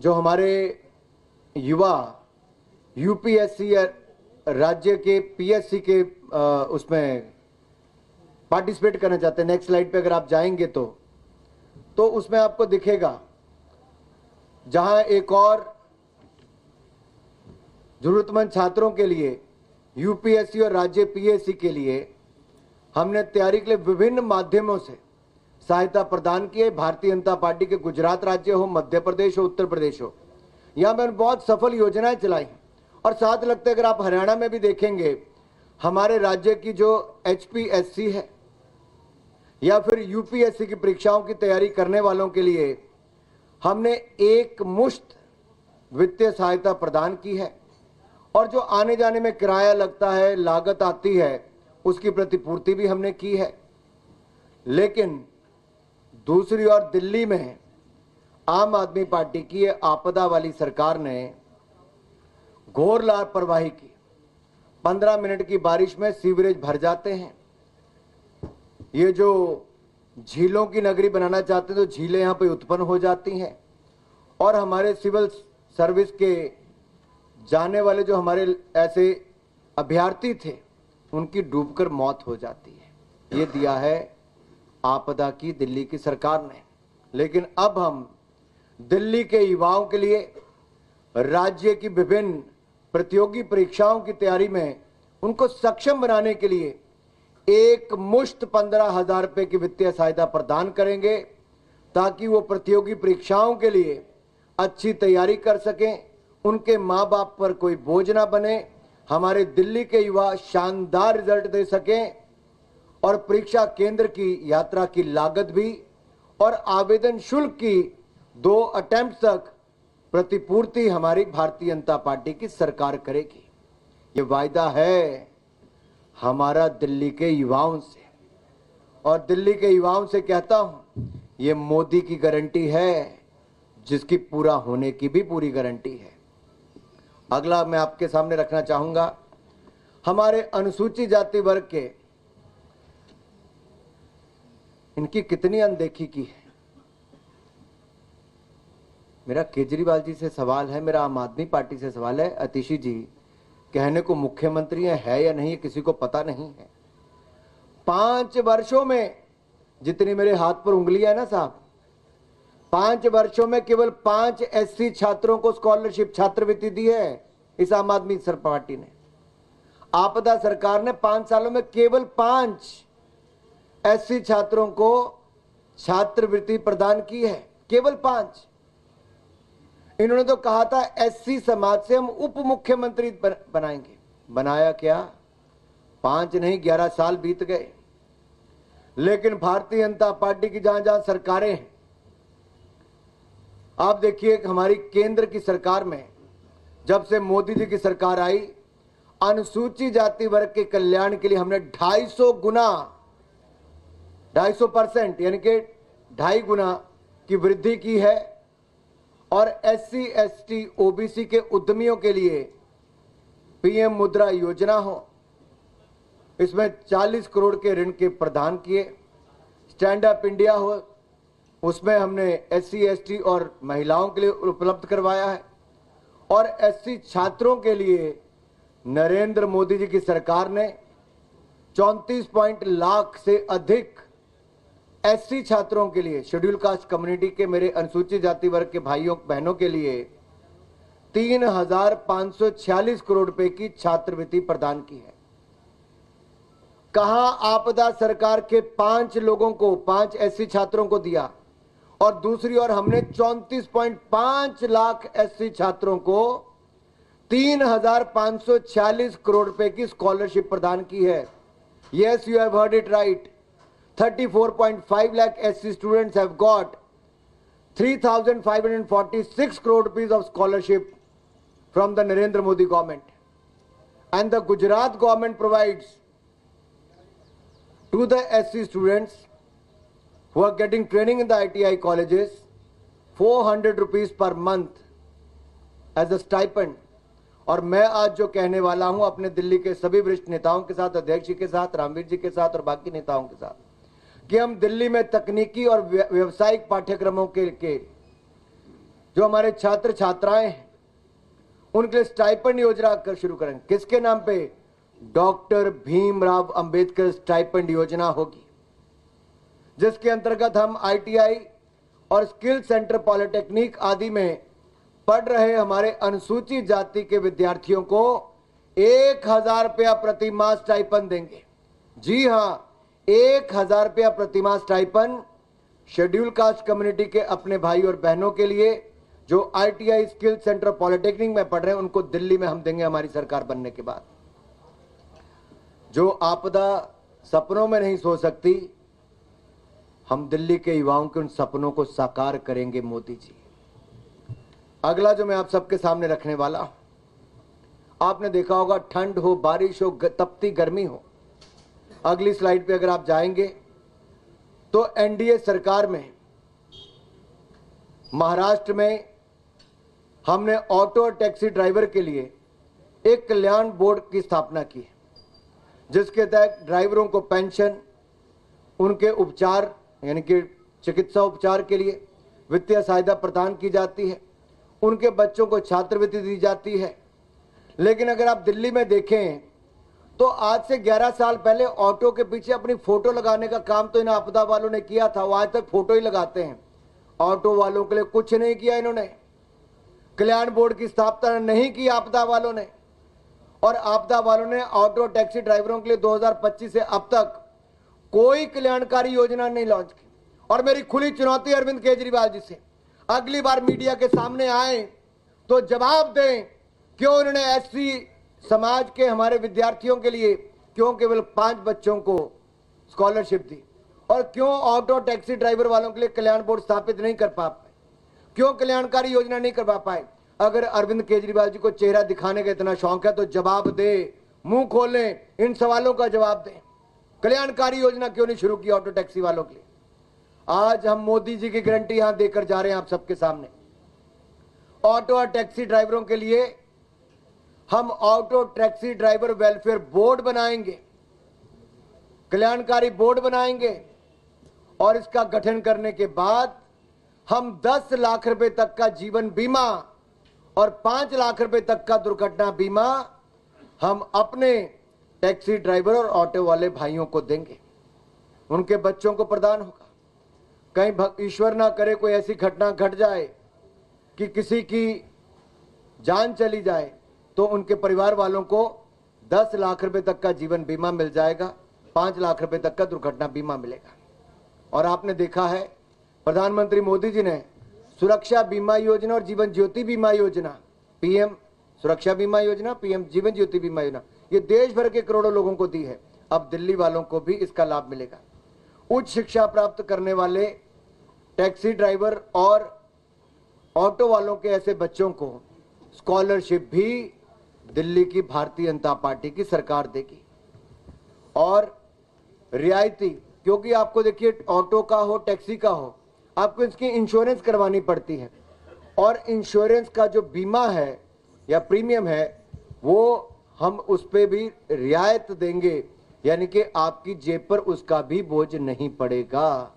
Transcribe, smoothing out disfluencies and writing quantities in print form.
जो हमारे युवा यूपीएससी या राज्य के पीएससी के उसमें पार्टिसिपेट करना चाहते हैं, नेक्स्ट स्लाइड पे अगर आप जाएंगे तो उसमें आपको दिखेगा जहां एक और जरूरतमंद छात्रों के लिए यूपीएससी और राज्य पीएससी के लिए हमने तैयारी के लिए विभिन्न माध्यमों से सहायता प्रदान की है। भारतीय जनता पार्टी के गुजरात राज्य हो, मध्य प्रदेश हो, उत्तर प्रदेश हो, यहां मैंने बहुत सफल योजनाएं चलाई हैं। और साथ लगता है अगर आप हरियाणा में भी देखेंगे, हमारे राज्य की जो एचपीएससी है या फिर यूपीएससी की परीक्षाओं की तैयारी करने वालों के लिए हमने एक मुश्त वित्तीय सहायता प्रदान की है। और जो आने जाने में किराया लगता है, लागत आती है, उसकी प्रतिपूर्ति भी हमने की है। लेकिन दूसरी ओर दिल्ली में आम आदमी पार्टी की आपदा वाली सरकार ने घोर लापरवाही की। 15 मिनट की बारिश में सीवरेज भर जाते हैं। ये जो झीलों की नगरी बनाना चाहते हैं तो झीलें यहां पे उत्पन्न हो जाती हैं और हमारे सिविल सर्विस के जाने वाले जो हमारे ऐसे अभ्यर्थी थे उनकी डूबकर मौत हो जाती है। ये दिया है आपदा की दिल्ली की सरकार ने। लेकिन अब हम दिल्ली के युवाओं के लिए राज्य की विभिन्न प्रतियोगी परीक्षाओं की तैयारी में उनको सक्षम बनाने के लिए एक मुश्त 15,000 रुपए की वित्तीय सहायता प्रदान करेंगे ताकि वो प्रतियोगी परीक्षाओं के लिए अच्छी तैयारी कर सकें, उनके माँ बाप पर कोई बोझ ना बने, हमारे दिल्ली के युवा शानदार रिजल्ट दे सकें और परीक्षा केंद्र की यात्रा की लागत भी और आवेदन शुल्क की 2 अटेम्प्ट तक प्रतिपूर्ति हमारी भारतीय जनता पार्टी की सरकार करेगी। ये वायदा है हमारा दिल्ली के युवाओं से, और दिल्ली के युवाओं से कहता हूं ये मोदी की गारंटी है जिसकी पूरा होने की भी पूरी गारंटी है। अगला मैं आपके सामने रखना चाहूंगा हमारे अनुसूचित जाति वर्ग के, इनकी कितनी अनदेखी की है। मेरा केजरीवाल जी से सवाल है, मेरा आम आदमी पार्टी से सवाल है, अतिशी जी कहने को मुख्यमंत्री है या नहीं किसी को पता नहीं है। 5 वर्षों में जितनी मेरे हाथ पर उंगलियां है ना साहब, 5 वर्षों में केवल 5 एससी छात्रों को स्कॉलरशिप छात्रवृत्ति दी है इस आम आदमी पार्टी ने। आपदा सरकार ने 5 सालों में केवल 5 एससी छात्रों को छात्रवृत्ति प्रदान की है, केवल 5। इन्होंने तो कहा था एससी समाज से हम उप मुख्यमंत्री बनाएंगे। बनाया क्या? 5 नहीं 11 साल बीत गए। लेकिन भारतीय जनता पार्टी की जहां जहां सरकारें हैं, आप देखिए हमारी केंद्र की सरकार में जब से मोदी जी की सरकार आई, अनुसूचित जाति वर्ग के कल्याण के लिए हमने 250 गुना 250% यानी कि 2.5 गुना की वृद्धि की है। और एससी एसटी ओबीसी के उद्यमियों के लिए पीएम मुद्रा योजना हो, इसमें 40 करोड़ के ऋण के प्रदान किए। स्टैंड अप इंडिया हो, उसमें हमने एससी एसटी और महिलाओं के लिए उपलब्ध करवाया है। और एससी छात्रों के लिए नरेंद्र मोदी जी की सरकार ने 34 लाख से अधिक एससी छात्रों के लिए, शेड्यूल कास्ट कम्युनिटी के मेरे अनुसूचित जाति वर्ग के भाइयों बहनों के लिए 3,546 करोड़ रुपए की छात्रवृत्ति प्रदान की है। कहां आपदा सरकार के 5 लोगों को, 5 एससी छात्रों को दिया, और दूसरी ओर हमने 34.5 लाख एससी छात्रों को 3,546 करोड़ रुपए की स्कॉलरशिप प्रदान की है। Yes, you have heard it right. 34.5 lakh SC students have got 3,546 crore rupees of scholarship from the Narendra Modi government. And the Gujarat government provides to the SC students who are getting training in the ITI colleges 400 rupees per month as a stipend. और मैं आज जो कहने वाला हूं अपने दिल्ली के सभी वरिष्ठ नेताओं के साथ, अध्यक्ष जी के साथ, रामवीर जी के साथ और बाकी नेताओं के साथ, कि हम दिल्ली में तकनीकी और व्यावसायिक पाठ्यक्रमों के जो हमारे छात्र छात्राएं हैं उनके लिए स्टाइपेंड योजना कर शुरू करेंगे। किसके नाम पे? डॉक्टर भीमराव अंबेडकर स्टाइपेंड योजना होगी, जिसके अंतर्गत हम ITI और स्किल सेंटर पॉलिटेक्निक आदि में पढ़ रहे हमारे अनुसूचित जाति के विद्यार्थियों को 1000 रुपया प्रति माह स्टाइपेंड देंगे। जी हां, 1000 रुपया प्रति माह स्टाइपेंड शेड्यूल कास्ट कम्युनिटी के अपने भाई और बहनों के लिए जो ITI स्किल सेंटर पॉलिटेक्निक में पढ़ रहे हैं, उनको दिल्ली में हम देंगे हमारी सरकार बनने के बाद। जो आपदा सपनों में नहीं सो सकती, हम दिल्ली के युवाओं के उन सपनों को साकार करेंगे मोदी जी। अगला जो मैं आप सबके सामने रखने वाला, आपने देखा होगा, ठंड हो, बारिश हो, तपती गर्मी हो, अगली स्लाइड पे अगर आप जाएंगे तो NDA सरकार में महाराष्ट्र में हमने ऑटो और टैक्सी ड्राइवर के लिए एक कल्याण बोर्ड की स्थापना की है, जिसके तहत ड्राइवरों को पेंशन, उनके उपचार यानी कि चिकित्सा उपचार के लिए वित्तीय सहायता प्रदान की जाती है, उनके बच्चों को छात्रवृत्ति दी जाती है। लेकिन अगर आप दिल्ली में देखें तो आज से 11 साल पहले ऑटो के पीछे अपनी फोटो लगाने का काम तो इन आपदा वालों ने किया था, वो आज तक फोटो ही लगाते हैं। ऑटो वालों के लिए कुछ नहीं किया इन्होंने, कल्याण बोर्ड की स्थापना नहीं की आपदा वालों ने, और आपदा वालों ने ऑटो टैक्सी ड्राइवरों के लिए 2025 से अब तक कोई कल्याणकारी योजना नहीं लॉन्च की। और मेरी खुली चुनौती अरविंद केजरीवाल जी से, अगली बार मीडिया के सामने आए तो जवाब दें, क्यों उन्होंने SC समाज के हमारे विद्यार्थियों के लिए क्यों केवल 5 बच्चों को स्कॉलरशिप दी, और क्यों ऑटो टैक्सी ड्राइवर वालों के लिए कल्याण बोर्ड स्थापित नहीं कर पा पाए, क्यों कल्याणकारी योजना नहीं करवा पाए। अगर अरविंद केजरीवाल जी को चेहरा दिखाने का इतना शौक है तो जवाब दे, मुंह खोलें, इन सवालों का जवाब दें। कल्याणकारी योजना क्यों नहीं शुरू की ऑटो टैक्सी वालों के लिए? आज हम मोदी जी की गारंटी यहां देकर जा रहे हैं आप सबके सामने। ऑटो और टैक्सी ड्राइवरों के लिए हम auto taxi driver welfare board बनाएंगे, कल्याणकारी बोर्ड बनाएंगे, और इसका गठन करने के बाद हम 10 लाख रुपए तक का जीवन बीमा और 5 लाख रुपए तक का दुर्घटना बीमा हम अपने टैक्सी ड्राइवर और ऑटो वाले भाइयों को देंगे, उनके बच्चों को प्रदान होगा। कहीं ईश्वर ना करे कोई ऐसी घटना घट जाए कि किसी की जान चली जाए, तो उनके परिवार वालों को 10 लाख रुपए तक का जीवन बीमा मिल जाएगा, 5 लाख रुपए तक का दुर्घटना बीमा मिलेगा। और आपने देखा है प्रधानमंत्री मोदी जी ने सुरक्षा बीमा योजना और जीवन ज्योति बीमा योजना, PM सुरक्षा बीमा योजना, PM जीवन ज्योति बीमा योजना, ये देश भर के करोड़ों लोगों को दी है। अब दिल्ली वालों को भी इसका लाभ मिलेगा। उच्च शिक्षा प्राप्त करने वाले टैक्सी ड्राइवर और ऑटो वालों के ऐसे बच्चों को स्कॉलरशिप भी दिल्ली की भारतीय जनता पार्टी की सरकार देगी। और रियायती, क्योंकि आपको देखिए ऑटो का हो टैक्सी का हो, आपको इसकी इंश्योरेंस करवानी पड़ती है, और इंश्योरेंस का जो बीमा है या प्रीमियम है वो हम उस पे भी रियायत देंगे, यानी कि आपकी जेब पर उसका भी बोझ नहीं पड़ेगा।